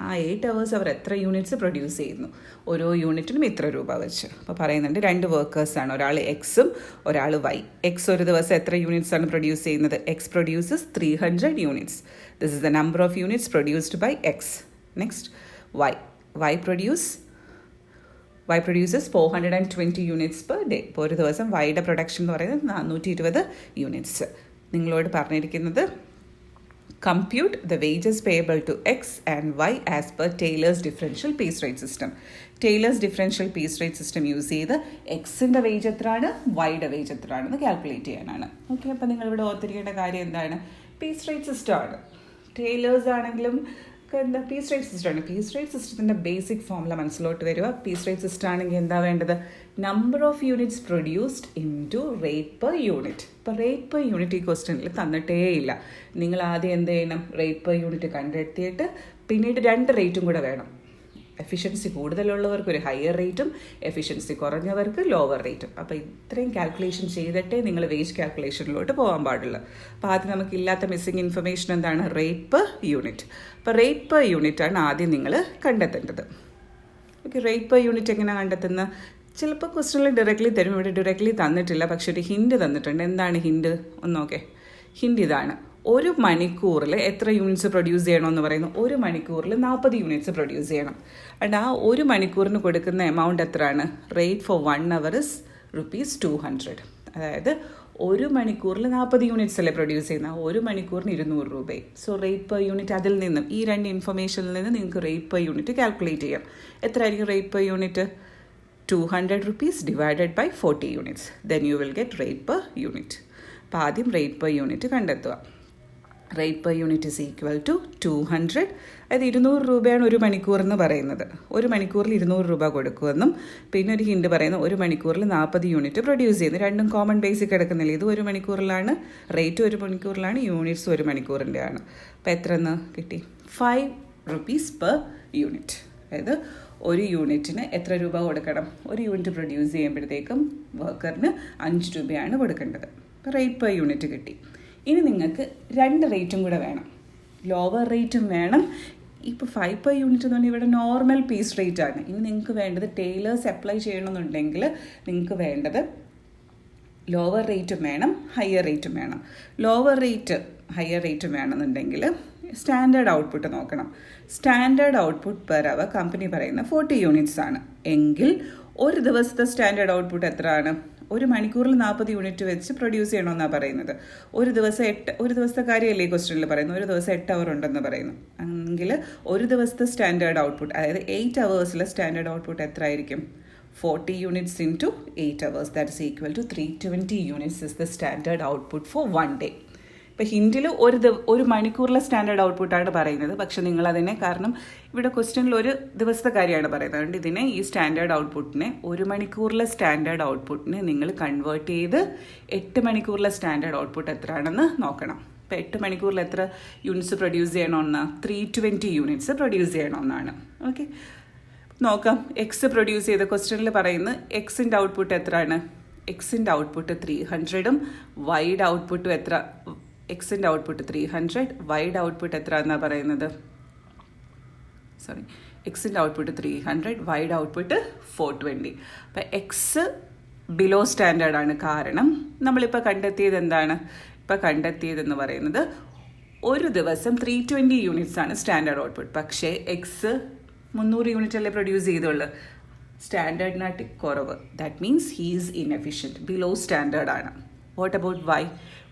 ആ 8 hours അവർ എത്ര യൂണിറ്റ്സ് പ്രൊഡ്യൂസ് ചെയ്യുന്നു? ഓരോ യൂണിറ്റിനും ഇത്ര രൂപ വെച്ച്. അപ്പോൾ പറയുന്നുണ്ട് 2 വർക്കേഴ്സാണ്, ഒരാൾ എക്സും ഒരാൾ വൈ. എക്സ് ഒരു ദിവസം എത്ര യൂണിറ്റ്സ് ആണ് പ്രൊഡ്യൂസ് ചെയ്യുന്നത്? X produces 300 units. This is the number of units produced by X. Next Y. Y produces 420 units per day. ഇപ്പോൾ ഒരു ദിവസം വൈയുടെ പ്രൊഡക്ഷൻ എന്ന് പറയുന്നത് 420 യൂണിറ്റ്സ്. നിങ്ങളോട് പറഞ്ഞിരിക്കുന്നത് compute the wages payable to X and Y as per Taylor's differential piece rate system. Taylor's differential piece rate system use ചെയ്ത് എക്സിൻ്റെ വേജ് എത്രയാണ്, വൈയുടെ വേജ് എത്രയാണെന്ന് കാൽക്കുലേറ്റ് ചെയ്യാനാണ്. ഓക്കെ, അപ്പോൾ നിങ്ങളിവിടെ ഓർത്തിരിക്കേണ്ട കാര്യം എന്താണ്? പീസ് റേറ്റ് സിസ്റ്റം ആണ്. ടൈലേഴ്സ് ആണെങ്കിലും എന്താ പീസ് റേറ്റ് സിസ്റ്റമാണ്. പീസ് റേറ്റ് സിസ്റ്റത്തിൻ്റെ ബേസിക് ഫോമുല മനസ്സിലോട്ട് വരിക. പീസ് റേറ്റ് സിസ്റ്റം ആണെങ്കിൽ എന്താ വേണ്ടത്? Number of units produced into rate per unit. ഇപ്പോൾ റേറ്റ് പെർ യൂണിറ്റ് ഈ ക്വസ്റ്റ്യനിൽ തന്നിട്ടേ ഇല്ല. നിങ്ങൾ ആദ്യം എന്ത് ചെയ്യണം? റേറ്റ് പെർ യൂണിറ്റ് കണ്ടെത്തിയിട്ട് പിന്നീട് 2 റേറ്റും കൂടെ വേണം. എഫിഷ്യൻസി കൂടുതലുള്ളവർക്ക് ഒരു ഹയർ റേറ്റും എഫിഷ്യൻസി കുറഞ്ഞവർക്ക് ലോവർ റേറ്റും. അപ്പോൾ ഇത്രയും കാൽക്കുലേഷൻ ചെയ്തിട്ടേ നിങ്ങൾ വേജ് കാൽക്കുലേഷനിലോട്ട് പോകാൻ പാടുള്ളൂ. അപ്പോൾ ആദ്യം നമുക്കില്ലാത്ത മിസ്സിങ് ഇൻഫർമേഷൻ എന്താണ്? Rate per unit. അപ്പോൾ റേറ്റ് പെർ യൂണിറ്റ് ആണ് ആദ്യം നിങ്ങൾ കണ്ടെത്തേണ്ടത്. ഓക്കെ, റേറ്റ് പെർ യൂണിറ്റ് എങ്ങനെയാണ് കണ്ടെത്തുന്നത്? ചിലപ്പോൾ ക്വസ്റ്റ്യനിൽ ഡയറക്റ്റ്ലി തരും. ഇവിടെ ഡയറക്റ്റ്ലി തന്നിട്ടില്ല, പക്ഷെ ഒരു ഹിൻഡ് തന്നിട്ടുണ്ട്. എന്താണ് ഹിൻഡ്? നോക്കേ. ഹിൻഡ് ഇതാണ്: 1 മണിക്കൂറിൽ എത്ര യൂണിറ്റ്സ് പ്രൊഡ്യൂസ് ചെയ്യണമെന്ന് പറയുന്നു. 1 മണിക്കൂറിൽ 40 യൂണിറ്റ്സ് പ്രൊഡ്യൂസ് ചെയ്യണം. ആൻഡ് ആ 1 മണിക്കൂറിന് കൊടുക്കുന്ന എമൗണ്ട് എത്രയാണ്? Rate for 1 hour is ₹200. അതായത് 1 മണിക്കൂറിൽ 40 യൂണിറ്റ്സ് അല്ലേ പ്രൊഡ്യൂസ് ചെയ്യുന്ന, 1 മണിക്കൂറിന് 200 രൂപയും. സോ റേറ്റ് പെർ യൂണിറ്റ് അതിൽ നിന്നും ഈ 2 ഇൻഫർമേഷനിൽ നിന്ന് നിങ്ങൾക്ക് റേറ്റ് പെർ യൂണിറ്റ് കാൽക്കുലേറ്റ് ചെയ്യാം. എത്രയായിരിക്കും rate per unit? ₹200 divided by 40 units. Then you will get rate per unit. അപ്പോൾ ആദ്യം റേറ്റ് പെർ യൂണിറ്റ് കണ്ടെത്തുക. Rate per unit is equal to 200. അതായത് 200 രൂപയാണ് 1 മണിക്കൂറെന്ന് പറയുന്നത്. 1 മണിക്കൂറിൽ 200 രൂപ കൊടുക്കുമെന്നും പിന്നെ ഒരു ഹിൻഡ് പറയുന്നു 1 മണിക്കൂറിൽ 40 യൂണിറ്റ് പ്രൊഡ്യൂസ് ചെയ്യുന്നു. രണ്ടും കോമൺ ബേസിക് എടുക്കുന്നില്ല. ഇത് 1 മണിക്കൂറിലാണ്, റേറ്റ് 1 മണിക്കൂറിലാണ്, യൂണിറ്റ്സ് 1 മണിക്കൂറിൻ്റെ ആണ്. അപ്പോൾ എത്രയെന്ന് കിട്ടി? ₹5 പെർ യൂണിറ്റ്. അതായത് 1 യൂണിറ്റിന് എത്ര രൂപ കൊടുക്കണം? 1 യൂണിറ്റ് പ്രൊഡ്യൂസ് ചെയ്യുമ്പോഴത്തേക്കും വർക്കറിന് 5 രൂപയാണ് കൊടുക്കേണ്ടത്. അപ്പോൾ റേറ്റ് പെർ യൂണിറ്റ് കിട്ടി. ഇനി നിങ്ങൾക്ക് 2 റേറ്റും കൂടെ വേണം. ലോവർ റേറ്റും വേണം. ഇപ്പോൾ 5 പെർ യൂണിറ്റ് എന്ന് പറഞ്ഞാൽ ഇവിടെ നോർമൽ പീസ് റേറ്റ് ആണ്. ഇനി നിങ്ങൾക്ക് വേണ്ടത് ടൈലേഴ്സ് അപ്ലൈ ചെയ്യണമെന്നുണ്ടെങ്കിൽ നിങ്ങൾക്ക് വേണ്ടത് ലോവർ റേറ്റും വേണം, ഹയർ റേറ്റും വേണം. ലോവർ റേറ്റ് ഹയർ റേറ്റും വേണമെന്നുണ്ടെങ്കിൽ സ്റ്റാൻഡേർഡ് ഔട്ട്പുട്ട് നോക്കണം. Standard output per hour company പറയുന്ന 40 യൂണിറ്റ്സ് ആണ്. എങ്കിൽ ഒരു ദിവസത്തെ സ്റ്റാൻഡേർഡ് ഔട്ട്പുട്ട് എത്രയാണ്? 1 മണിക്കൂറിൽ 40 യൂണിറ്റ് വെച്ച് പ്രൊഡ്യൂസ് ചെയ്യണമെന്നാണ് പറയുന്നത്. ഒരു ദിവസത്തെ കാര്യമല്ലേ ഈ ക്വസ്റ്റ്യനിൽ പറയുന്നത്. ഒരു ദിവസം 8 അവർ ഉണ്ടെന്ന് പറയുന്നു. എങ്കിൽ ഒരു ദിവസത്തെ സ്റ്റാൻഡേർഡ് ഔട്ട്പുട്ട്, അതായത് 8 അവേഴ്സിലെ സ്റ്റാൻഡേർഡ് ഔട്ട്പുട്ട് എത്ര ആയിരിക്കും? 40 units into 8 hours, that is equal to 320 units is the standard output for 1 day. ഇപ്പോൾ ഹിൻഡിൽ 1 മണിക്കൂറിലെ സ്റ്റാൻഡേർഡ് ഔട്ട്പുട്ടാണ് പറയുന്നത്. പക്ഷെ നിങ്ങളതിനെ, കാരണം ഇവിടെ ക്വസ്റ്റ്യനിൽ ഒരു ദിവസത്തെ കാര്യമാണ് പറയുന്നത്, അതുകൊണ്ട് ഇതിനെ ഈ സ്റ്റാൻഡേർഡ് ഔട്ട്പുട്ടിനെ 1 മണിക്കൂറിലെ സ്റ്റാൻഡേർഡ് ഔട്ട്പുട്ടിനെ നിങ്ങൾ കൺവേർട്ട് ചെയ്ത് 8 മണിക്കൂറിലെ സ്റ്റാൻഡേർഡ് ഔട്ട്പുട്ട് എത്രയാണെന്ന് നോക്കണം. ഇപ്പോൾ 8 മണിക്കൂറിൽ എത്ര യൂണിറ്റ്സ് പ്രൊഡ്യൂസ് ചെയ്യണമെന്ന്? 320 യൂണിറ്റ്സ് പ്രൊഡ്യൂസ് ചെയ്യണമെന്നാണ്. ഓക്കെ, നോക്കാം. എക്സ് പ്രൊഡ്യൂസ് ചെയ്ത ക്വസ്റ്റ്യനിൽ പറയുന്നത് എക്സിൻ്റെ ഔട്ട്പുട്ട് എത്രയാണ്? എക്സിൻ്റെ ഔട്ട്പുട്ട് 300ഉം വൈഡ് ഔട്ട്പുട്ടും എത്ര? എക്സിൻ്റെ ഔട്ട്പുട്ട് 300, വൈഡ് ഔട്ട്പുട്ട് എത്ര എന്നാണ് പറയുന്നത്? എക്സിൻ്റെ ഔട്ട്പുട്ട് 300, വൈഡ് ഔട്ട്പുട്ട് 420. അപ്പം എക്സ് ബിലോ സ്റ്റാൻഡേർഡ് ആണ്. കാരണം നമ്മളിപ്പോൾ കണ്ടെത്തിയത് എന്താണ്? ഇപ്പോൾ കണ്ടെത്തിയതെന്ന് പറയുന്നത് ഒരു ദിവസം 320 യൂണിറ്റ്സ് ആണ് സ്റ്റാൻഡേർഡ് ഔട്ട്പുട്ട്. പക്ഷേ എക്സ് 300 യൂണിറ്റ് അല്ലേ പ്രൊഡ്യൂസ് ചെയ്തുള്ളൂ. സ്റ്റാൻഡേർഡിനായിട്ട് കുറവ്. That means he is inefficient, below standard ആണ്. What about Y?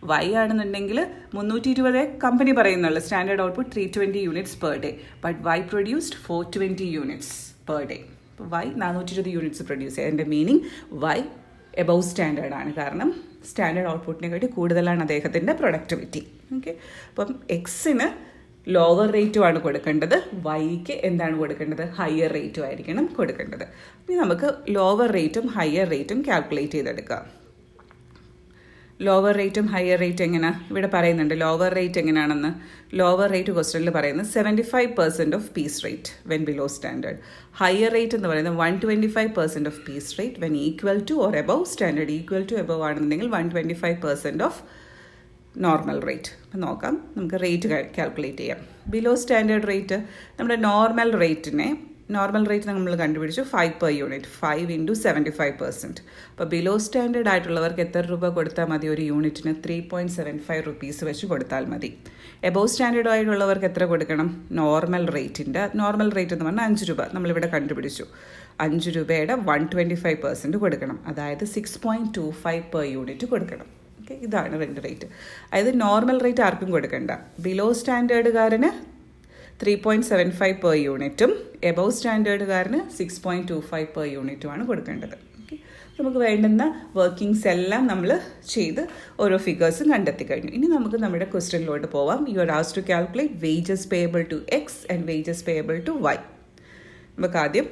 വൈ ആണെന്നുണ്ടെങ്കിൽ 320 കമ്പനി പറയുന്നുള്ളൂ. Standard output 320 units per day. But Y produced 420 units per day. Y 420 units produce ചെയ്യുക. അതിൻ്റെ മീനിങ് വൈ എബവ് സ്റ്റാൻഡേർഡ് ആണ്. കാരണം സ്റ്റാൻഡേർഡ് ഔട്ട്പുട്ടിനെക്കാട്ടി കൂടുതലാണ് അദ്ദേഹത്തിൻ്റെ productivity. Okay, അപ്പം എക്സിന് ലോവർ റേറ്റും ആണ് കൊടുക്കേണ്ടത്, വൈക്ക് എന്താണ് കൊടുക്കേണ്ടത്? ഹയർ റേറ്റും ആയിരിക്കണം കൊടുക്കേണ്ടത്. ഇനി നമുക്ക് ലോവർ റേറ്റും ഹയർ റേറ്റും കാൽക്കുലേറ്റ് ചെയ്തെടുക്കാം. ലോവർ റേറ്റും ഹയർ റേറ്റ് എങ്ങനെയാണ് ഇവിടെ പറയുന്നുണ്ട്. ലോവർ റേറ്റ് എങ്ങനെയാണെന്ന് ലോവർ റേറ്റ് ക്വസ്റ്റനിൽ പറയുന്നത് 75% of piece rate when below standard. Higher rate എന്ന് പറയുന്നത് 125% of piece rate when equal to or above standard. Equal to above ആണെന്നുണ്ടെങ്കിൽ 125% ഓഫ് നോർമൽ റേറ്റ്. അപ്പം നോക്കാം, നമുക്ക് റേറ്റ് കാൽക്കുലേറ്റ് ചെയ്യാം. ബിലോ സ്റ്റാൻഡേർഡ് റേറ്റ്, നമ്മുടെ നോർമൽ റേറ്റ് നമ്മൾ കണ്ടുപിടിച്ചു 5 പെർ യൂണിറ്റ്. 5 ഇൻറ്റു 75%. അപ്പോൾ ബിലോ സ്റ്റാൻഡേർഡ് ആയിട്ടുള്ളവർക്ക് എത്ര രൂപ കൊടുത്താൽ മതി? ഒരു യൂണിറ്റിന് 3.75 റുപ്പീസ് വെച്ച് കൊടുത്താൽ മതി. എബോവ് സ്റ്റാൻഡേർഡ് ആയിട്ടുള്ളവർക്ക് എത്ര കൊടുക്കണം? നോർമൽ റേറ്റ് എന്ന് പറഞ്ഞാൽ 5 രൂപ നമ്മളിവിടെ കണ്ടുപിടിച്ചു. 5 രൂപയുടെ 125% കൊടുക്കണം. അതായത് 6.25 പെർ യൂണിറ്റ് കൊടുക്കണം. ഓക്കെ, ഇതാണ് റേറ്റ്. അതായത് നോർമൽ റേറ്റ് ആർക്കും കൊടുക്കണ്ട. ബിലോ സ്റ്റാൻഡേർഡുകാരന് 3.75 പെർ യൂണിറ്റും എബവ് സ്റ്റാൻഡേർഡുകാരന് 6.25 പെർ യൂണിറ്റുമാണ് കൊടുക്കേണ്ടത്. ഓക്കെ, നമുക്ക് വേണ്ടുന്ന വർക്കിങ്സ് എല്ലാം നമ്മൾ ചെയ്ത് ഓരോ ഫിഗേഴ്സും കണ്ടെത്തി കഴിഞ്ഞു. ഇനി നമുക്ക് നമ്മുടെ ക്വസ്റ്റ്യനിലോട്ട് പോവാം. You are asked to calculate wages payable to X and wages payable to Y. നമുക്ക് ആദ്യം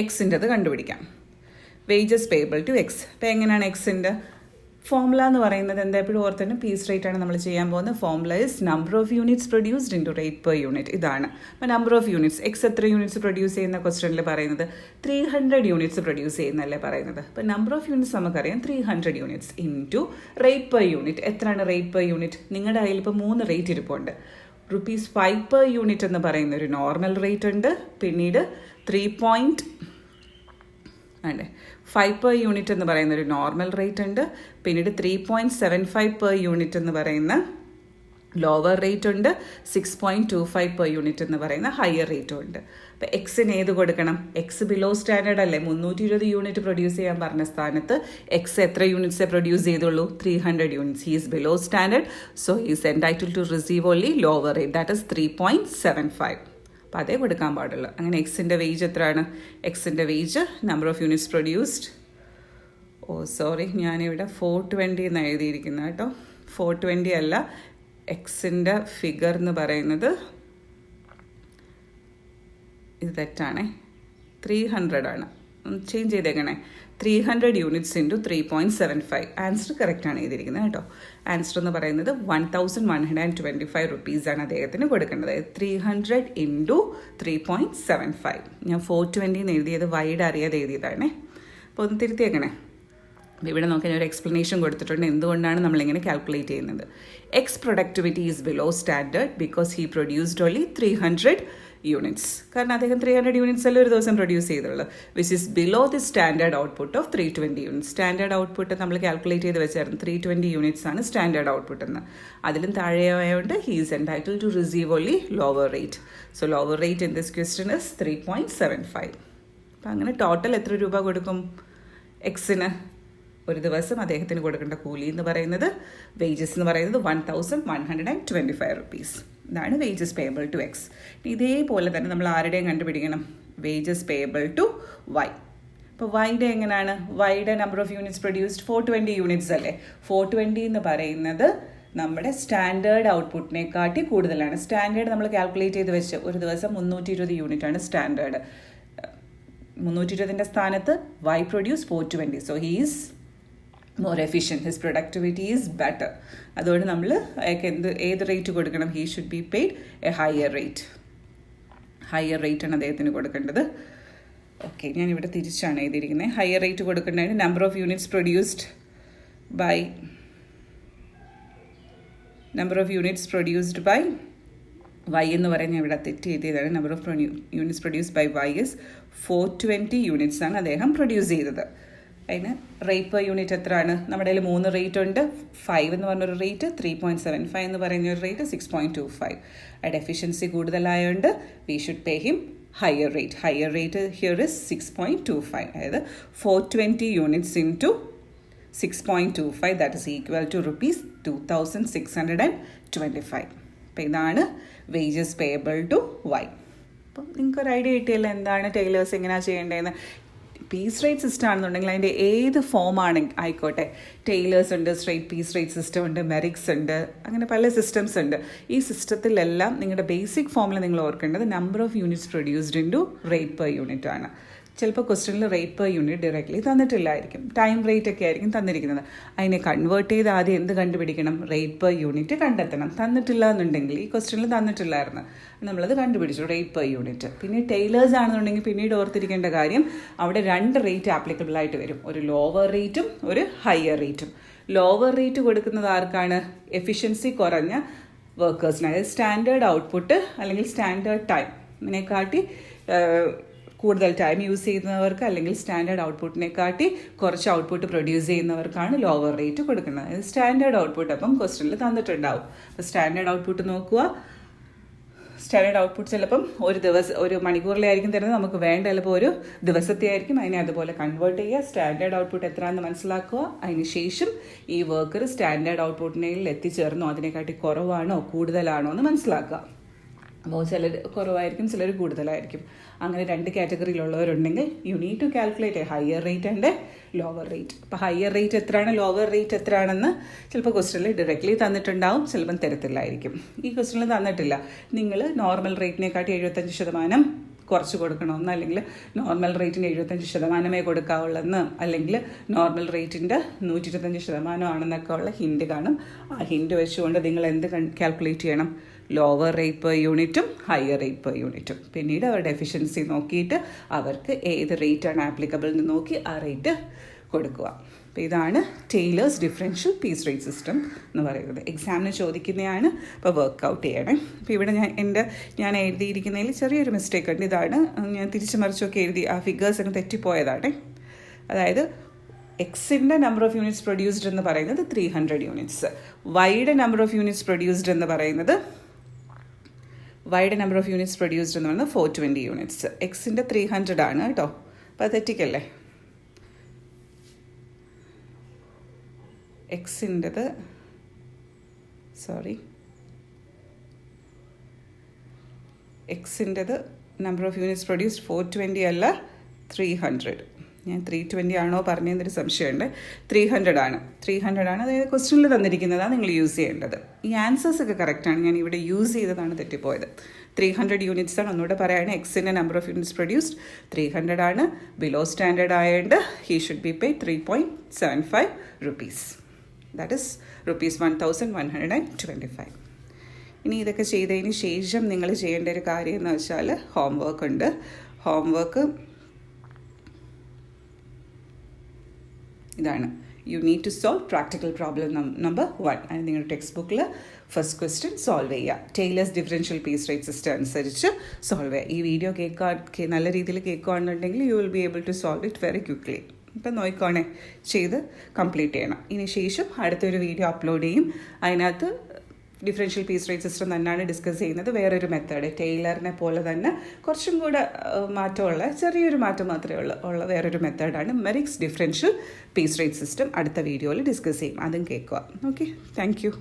എക്സിൻ്റെത് കണ്ടുപിടിക്കാം. Wages payable to X. അപ്പോൾ എങ്ങനെയാണ് എക്സിൻ്റെ ഫോർമുല എന്ന് പറയുന്നത്? എന്താ എപ്പോഴും ഓർത്തന്നെ പീസ് റേറ്റ് ആണ് നമ്മൾ ചെയ്യാൻ പോകുന്നത്. Formula is number of units produced into rate per unit. ഇതാണ്. അപ്പോൾ നമ്പർ ഓഫ് യൂണിറ്റ്സ്, എക്സ് എത്ര യൂണിറ്റ്സ് പ്രൊഡ്യൂസ് ചെയ്യുന്ന ക്വസ്റ്റനിൽ പറയുന്നത് 300 യൂണിറ്റ്സ് പ്രൊഡ്യൂസ് ചെയ്യുന്നല്ലേ പറയുന്നത്. അപ്പോൾ നമ്പർ ഓഫ് യൂണിറ്റ്സ് നമുക്കറിയാം 300 units into rate per unit. എത്രയാണ് റേറ്റ് പെർ യൂണിറ്റ്? നിങ്ങളുടെ കയ്യിൽ ഇപ്പോൾ 3 റേറ്റ് ഇരിപ്പുണ്ട്. ₹5 പെർ യൂണിറ്റ് എന്ന് പറയുന്ന ഒരു നോർമൽ റേറ്റ് ഉണ്ട്. പിന്നീട് 5 പെർ യൂണിറ്റ് എന്ന് പറയുന്ന ഒരു നോർമൽ റേറ്റ് ഉണ്ട്. പിന്നീട് 3.75 പെർ യൂണിറ്റ് എന്ന് പറയുന്ന ലോവർ റേറ്റ് ഉണ്ട്. 6.25 പെർ യൂണിറ്റ് എന്ന് പറയുന്ന ഹയർ റേറ്റും ഉണ്ട്. അപ്പോൾ എക്സിന് ഏത് കൊടുക്കണം? എക്സ് ബിലോ സ്റ്റാൻഡേർഡ് അല്ലേ? 320 യൂണിറ്റ് പ്രൊഡ്യൂസ് ചെയ്യാൻ പറഞ്ഞ സ്ഥാനത്ത് എക്സ് എത്ര യൂണിറ്റ്സേ പ്രൊഡ്യൂസ് ചെയ്തുള്ളൂ? 300 units. He is below standard, so he is entitled to receive only lower rate, that is 3.75. അപ്പോൾ അതേ കൊടുക്കാൻ പാടുള്ളൂ. അങ്ങനെ എക്സിൻ്റെ വേജ് എത്രയാണ്? എക്സിൻ്റെ wage number of units produced, ഞാനിവിടെ 420 എന്ന് എഴുതിയിരിക്കുന്നത് കേട്ടോ. 420 അല്ല, എക്സിൻ്റെ ഫിഗർ എന്ന് പറയുന്നത് ഇത് തെറ്റാണേ, 300 ആണ്. ചേഞ്ച് ചെയ്തേക്കണേ. 300 യൂണിറ്റ്സ് ഇൻറ്റു 3.75. ആൻസർ കറക്റ്റാണ് എഴുതിയിരിക്കുന്നത് കേട്ടോ. ആൻസർ എന്ന് പറയുന്നത് 1125 റുപ്പീസാണ് അദ്ദേഹത്തിന് കൊടുക്കേണ്ടത്. 300 ഇൻറ്റു 3.75. ഞാൻ 420 എന്ന് എഴുതിയത് വൈഡ് അറിയാതെ എഴുതിയതാണേ. അപ്പോൾ ഒന്ന് തിരുത്തിയേക്കണേ. ഇവിടെ നോക്കി ഞാൻ ഒരു എക്സ്പ്ലനേഷൻ കൊടുത്തിട്ടുണ്ട് എന്തുകൊണ്ടാണ് നമ്മളിങ്ങനെ കാൽക്കുലേറ്റ് ചെയ്യുന്നത്. X productivity is below standard because he produced only 300 units. കാരണം അദ്ദേഹം 300 യൂണിറ്റ്സ് അല്ലേ ഒരു ദിവസം പ്രൊഡ്യൂസ് ചെയ്തുള്ളൂ. Which is below the standard output of 320 units. Standard output നമ്മൾ കാൽക്കുലേറ്റ് ചെയ്ത് വെച്ചായിരുന്നു 320 യൂണിറ്റ്സ് ആണ് സ്റ്റാൻഡേർഡ് ഔട്ട്പുട്ട് എന്ന്. അതിലും താഴെയായതുകൊണ്ട് he is entitled to receive only lower rate. So lower rate in this question is 3.75. അപ്പം അങ്ങനെ ടോട്ടൽ എത്ര രൂപ കൊടുക്കും എക്സിന്? ഒരു ദിവസം അദ്ദേഹത്തിന് കൊടുക്കേണ്ട കൂലി എന്ന് പറയുന്നത്, വേജസ് എന്ന് പറയുന്നത് 1125 റുപ്പീസ്. ഇതാണ് വേജസ് പേയബിൾ ടു എക്സ്. ഇതേപോലെ തന്നെ നമ്മൾ ആരുടെയും കണ്ടുപിടിക്കണം? Wages payable to Y. അപ്പോൾ വൈയുടെ എങ്ങനെയാണ്? വൈയുടെ number of units produced 420 units അല്ലേ? 420 എന്ന് പറയുന്നത് നമ്മുടെ സ്റ്റാൻഡേർഡ് ഔട്ട്പുട്ടിനെക്കാട്ടി കൂടുതലാണ്. സ്റ്റാൻഡേർഡ് നമ്മൾ കാൽക്കുലേറ്റ് ചെയ്ത് വെച്ച് ഒരു ദിവസം 320 യൂണിറ്റ് ആണ് സ്റ്റാൻഡേർഡ്. 320ൻ്റെ സ്ഥാനത്ത് Y produce 420. So he is more efficient, his productivity is better. അതുകൊണ്ട് നമ്മൾ ഏത് റേറ്റ് കൊടുക്കണം? He should be paid a higher rate. Higher rate ആണ് അദ്ദേഹത്തിന് കൊടുക്കേണ്ടത്. ഓക്കെ, ഞാനിവിടെ തിരിച്ചാണ് എഴുതിയിരിക്കുന്നത്. ഹയർ റേറ്റ് കൊടുക്കേണ്ടത് number of units produced by Y എന്ന് പറയുന്നത് ഇവിടെ തെറ്റ് എഴുതിയതാണ്. Number of units produced by Y is 420 units ആണ് അദ്ദേഹം പ്രൊഡ്യൂസ് ചെയ്തത്. അതിന് റേറ്റ് പെർ യൂണിറ്റ് എത്രയാണ്? നമ്മുടെ കയ്യിൽ 3 റേറ്റ് ഉണ്ട്. 5 എന്ന് പറഞ്ഞൊരു റേറ്റ്, 3.75 എന്ന് പറയുന്ന ഒരു റേറ്റ്, 6.25. അതിൻ്റെ എഫിഷ്യൻസി കൂടുതലായതുകൊണ്ട് we should pay him higher rate. Higher rate here is 6.25. അതായത് 420 units into 6.25, that is equal to ₹2625. അപ്പോൾ ഇതാണ് വേജസ് പേയബിൾ ടു വൈ. അപ്പം നിങ്ങൾക്കൊരു ഐഡിയ കിട്ടിയല്ലോ എന്താണ് ടൈലേഴ്സ് എങ്ങനെയാണ് ചെയ്യേണ്ടതെന്ന്. പീസ് റേറ്റ് സിസ്റ്റം ആണെന്നുണ്ടെങ്കിൽ അതിൻ്റെ ഏത് ഫോമാണ് ആയിക്കോട്ടെ, ടൈലേഴ്സ് ഉണ്ട്, സ്ട്രേറ്റ് പീസ് റേറ്റ് സിസ്റ്റം ഉണ്ട്, മെറിക്സ് ഉണ്ട്, അങ്ങനെ പല സിസ്റ്റംസ് ഉണ്ട്. ഈ സിസ്റ്റത്തിലെല്ലാം നിങ്ങളുടെ ബേസിക് ഫോമിൽ നിങ്ങൾ ഓർക്കേണ്ടത് number of units produced into rate per unit ആണ്. ചിലപ്പോൾ ക്വസ്റ്റ്യനിൽ റേറ്റ് പെർ യൂണിറ്റ് ഡയറക്റ്റ്ലി തന്നിട്ടില്ലായിരിക്കും, ടൈം റേറ്റ് ഒക്കെ ആയിരിക്കും തന്നിരിക്കുന്നത്. അതിനെ കൺവേർട്ട് ചെയ്ത് ആദ്യം എന്ത് കണ്ടുപിടിക്കണം? റേറ്റ് പെർ യൂണിറ്റ് കണ്ടെത്തണം. തന്നിട്ടില്ല എന്നുണ്ടെങ്കിൽ ഈ ക്വസ്റ്റ്യനിൽ തന്നിട്ടില്ലായിരുന്നു, നമ്മളത് കണ്ടുപിടിച്ചു റേറ്റ് പെർ യൂണിറ്റ്. പിന്നെ ടൈലേഴ്സ് ആണെന്നുണ്ടെങ്കിൽ പിന്നീട് ഓർത്തിരിക്കേണ്ട കാര്യം അവിടെ 2 റേറ്റ് ആപ്ലിക്കബിൾ ആയിട്ട് വരും, ഒരു ലോവർ റേറ്റും ഒരു ഹയർ റേറ്റും. ലോവർ റേറ്റ് കൊടുക്കുന്നത് ആർക്കാണ്? എഫിഷ്യൻസി കുറഞ്ഞ വർക്കേഴ്സിന്, അതായത് സ്റ്റാൻഡേർഡ് ഔട്ട്പുട്ട് അല്ലെങ്കിൽ സ്റ്റാൻഡേർഡ് ടൈം ഇതിനെക്കാട്ടി കൂടുതൽ ടൈം യൂസ് ചെയ്യുന്നവർക്ക് അല്ലെങ്കിൽ സ്റ്റാൻഡേർഡ് ഔട്ട്പുട്ടിനെക്കാട്ടി കുറച്ച് ഔട്ട്പുട്ട് പ്രൊഡ്യൂസ് ചെയ്യുന്നവർക്കാണ് ലോവർ റേറ്റ് കൊടുക്കുന്നത്. അതായത് സ്റ്റാൻഡേർഡ് ഔട്ട്പുട്ട് അപ്പം ക്വസ്റ്റ്യനിൽ തന്നിട്ടുണ്ടാവും. അപ്പോൾ സ്റ്റാൻഡേർഡ് ഔട്ട്പുട്ട് നോക്കുക. സ്റ്റാൻഡേർഡ് ഔട്ട്പുട്ട് ചിലപ്പം ഒരു മണിക്കൂറിലായിരിക്കും തരുന്നത്, നമുക്ക് വേണ്ട ചിലപ്പോൾ ഒരു ദിവസത്തെ ആയിരിക്കും. അതിനെ അതുപോലെ കൺവേർട്ട് ചെയ്യുക, സ്റ്റാൻഡേർഡ് ഔട്ട്പുട്ട് എത്രയാണെന്ന് മനസ്സിലാക്കുക. അതിനുശേഷം ഈ വർക്കർ സ്റ്റാൻഡേർഡ് ഔട്ട്പുട്ടിനിൽ എത്തിച്ചേർന്നോ അതിനെക്കാട്ടി കുറവാണോ കൂടുതലാണോ എന്ന് മനസ്സിലാക്കുക. അപ്പോൾ ചിലർ കുറവായിരിക്കും, ചിലർ കൂടുതലായിരിക്കും. അങ്ങനെ 2 കാറ്റഗറിയിലുള്ളവരുണ്ടെങ്കിൽ you need to calculate a higher rate and a lower rate. അപ്പോൾ ഹയർ റേറ്റ് എത്രയാണ്, ലോവർ റേറ്റ് എത്രയാണെന്ന് ചിലപ്പോൾ ക്വസ്റ്റനിൽ ഡയറക്റ്റ്ലി തന്നിട്ടുണ്ടാവും, ചിലപ്പം തരത്തില്ലായിരിക്കും. ഈ ക്വസ്റ്റനിൽ തന്നിട്ടില്ല, നിങ്ങൾ നോർമൽ റേറ്റിനെക്കാട്ടി 75% കുറച്ച് കൊടുക്കണമെന്ന്, അല്ലെങ്കിൽ നോർമൽ റേറ്റിൻ്റെ 75% കൊടുക്കാവുള്ളെന്ന്, അല്ലെങ്കിൽ നോർമൽ റേറ്റിൻ്റെ 125% ആണെന്നൊക്കെ ഉള്ള ഹിൻഡ് കാണും. ആ ഹിൻഡ് വെച്ചുകൊണ്ട് നിങ്ങൾ എന്ത് കാൽക്കുലേറ്റ് ചെയ്യണം, ലോവർ റേറ്റ് പെർ യൂണിറ്റും ഹയർ റേറ്റ് പെർ യൂണിറ്റും. പിന്നീട് അവരുടെ എഫിഷ്യൻസി നോക്കിയിട്ട് അവർക്ക് ഏത് റേറ്റാണ് ആപ്ലിക്കബിൾ എന്ന് നോക്കി ആ റേറ്റ് കൊടുക്കുക. അപ്പോൾ ഇതാണ് Taylor's differential piece rate system എന്ന് പറയുന്നത്. എക്സാമിന് ചോദിക്കുന്നതാണ്, അപ്പോൾ വർക്കൗട്ട് ചെയ്യണേ. അപ്പോൾ ഇവിടെ ഞാൻ എഴുതിയിരിക്കുന്നതിൽ ചെറിയൊരു മിസ്റ്റേക്ക് ഉണ്ട്. ഇതാണ് ഞാൻ തിരിച്ചു മറിച്ചൊക്കെ എഴുതി, ആ ഫിഗേഴ്സ് അങ്ങ് തെറ്റിപ്പോയതാണ്. അതായത് എക്സിൻ്റെ നമ്പർ ഓഫ് യൂണിറ്റ്സ് പ്രൊഡ്യൂസ്ഡ് എന്ന് പറയുന്നത് 300 യൂണിറ്റ്സ്, വൈയുടെ നമ്പർ ഓഫ് യൂണിറ്റ്സ് പ്രൊഡ്യൂസ്ഡ് എന്ന് പറയുന്നത് 420 യൂണിറ്റ്സ്. എക്സിൻ്റെ 300 ആണ് കേട്ടോ, അപ്പോൾ അത് തെറ്റിക്കല്ലേ. എക്സിൻ്റെത് നമ്പർ ഓഫ് യൂണിറ്റ്സ് പ്രൊഡ്യൂസ്ഡ് 420 അല്ല 300. ഞാൻ 320 ആണോ പറഞ്ഞതെന്നൊരു സംശയമുണ്ട്. 300 ആണ്. അതായത് ക്വസ്റ്റ്യനിൽ തന്നിരിക്കുന്നതാണ് നിങ്ങൾ യൂസ് ചെയ്യേണ്ടത്. ഈ ആൻസേഴ്സ് ഒക്കെ കറക്റ്റാണ്, ഞാൻ ഇവിടെ യൂസ് ചെയ്തതാണ് തെറ്റിപ്പോയത്. 300 യൂണിറ്റ്സ് ആണ്. ഒന്നുകൂടെ പറയുകയാണ്, എക്സിൻ്റെ നമ്പർ ഓഫ് യൂണിറ്റ്സ് പ്രൊഡ്യൂസ്ഡ് 300 ആണ്. ബിലോ സ്റ്റാൻഡേർഡ് ആയതുകൊണ്ട് he should B pay 3.75 rupees. That is ₹1,125. ഇനി ഇതൊക്കെ ചെയ്തതിന് ശേഷം നിങ്ങൾ ചെയ്യേണ്ട ഒരു കാര്യം എന്ന് വെച്ചാൽ ഹോംവർക്ക് ഉണ്ട്. ഹോംവർക്ക് ഇതാണ്, you need to solve practical problem number 1. അത് നിങ്ങളുടെ ടെക്സ്റ്റ് ബുക്കിൽ ഫസ്റ്റ് ക്വസ്റ്റ്യൻ സോൾവ് ചെയ്യുക. Taylor's differential piece rate system അനുസരിച്ച് സോൾവ് ചെയ്യുക. ഈ വീഡിയോ നല്ല രീതിയിൽ കേൾക്കുകയാണെന്നുണ്ടെങ്കിൽ you will be able to solve it very quickly. ഇപ്പം നോക്കിക്കോണേ, ചെയ്ത് കംപ്ലീറ്റ് ചെയ്യണം. ഇനി ശേഷം അടുത്തൊരു വീഡിയോ അപ്ലോഡ് ചെയ്യും. അതിനകത്ത് ഡിഫറൻഷ്യൽ പീസ് റേറ്റ് സിസ്റ്റം തന്നെയാണ് ഡിസ്കസ് ചെയ്യുന്നത്. വേറൊരു മെത്തേഡ്, ടെയ്ലറിനെ പോലെ തന്നെ കുറച്ചും കൂടെ മാറ്റമുള്ള, ചെറിയൊരു മാറ്റം മാത്രമേ ഉള്ള വേറൊരു മെത്തേഡാണ് Merrick's differential piece rate system. അടുത്ത വീഡിയോയിൽ ഡിസ്കസ് ചെയ്യും, അതും കേൾക്കുക. Okay, thank U.